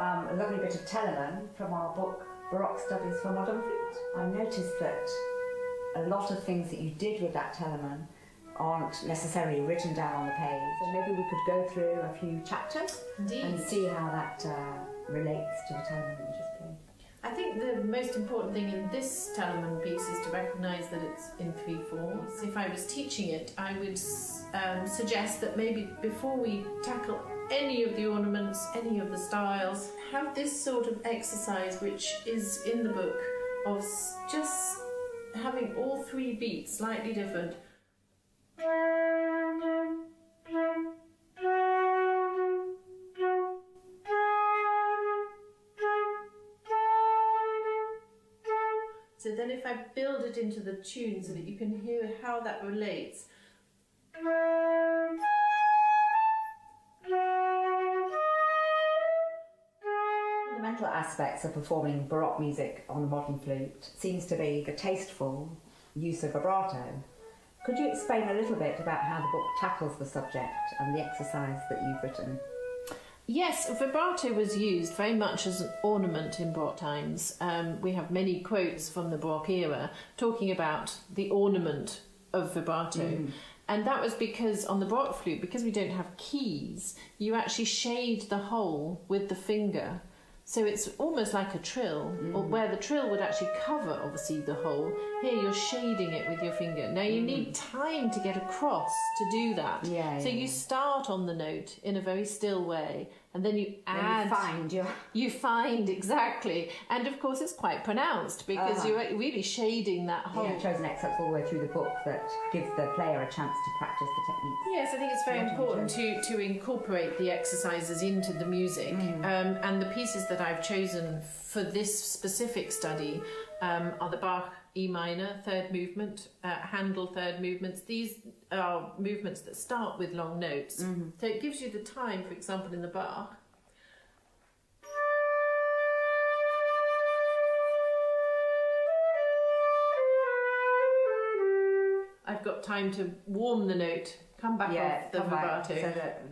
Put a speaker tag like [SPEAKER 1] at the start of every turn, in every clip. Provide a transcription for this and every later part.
[SPEAKER 1] a lovely bit of teleman from our book Baroque Studies for Modern Flute. I noticed that a lot of things that you did with that teleman aren't necessarily written down on the page. So maybe we could go through a few chapters and see how that relates to the teleman that you just played.
[SPEAKER 2] I think the most important thing in this teleman piece is to recognise that it's in 3/4. If I was teaching it, I would suggest that maybe before we tackle any of the ornaments, any of the styles, have this sort of exercise which is in the book of just having all 3 beats slightly different. So then if I build it into the tune so that you can hear how that relates.
[SPEAKER 1] Fundamental aspects of performing Baroque music on the modern flute seems to be the tasteful use of vibrato. Could you explain a little bit about how the book tackles the subject and the exercise that you've written?
[SPEAKER 2] Yes, vibrato was used very much as an ornament in Baroque times. We have many quotes from the Baroque era talking about the ornament of vibrato. And that was because on the Baroque flute, because we don't have keys, you actually shade the hole with the finger. So it's almost like a trill, or where the trill would actually cover, obviously, the hole. Here you're shading it with your finger. Now you need time to get across to do that. So you start on the note in a very still way, and then you add... You find, exactly. And of course it's quite pronounced, because you're really shading that hole.
[SPEAKER 1] Yeah, chosen excerpts all the way through the book that give the player a chance to practice the techniques.
[SPEAKER 2] Yes, I think it's very important to incorporate the exercises into the music. And the pieces that I've chosen for this specific study are the Bach E minor, 3rd movement, Handel 3rd movements. These are movements that start with long notes. So it gives you the time, for example, in the Bach. I've got time to warm the note, come back off the vibrato.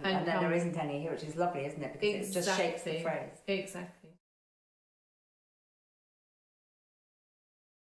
[SPEAKER 1] And then there isn't any here, which is lovely, isn't it? Because it just shakes the phrase.
[SPEAKER 2] Exactly.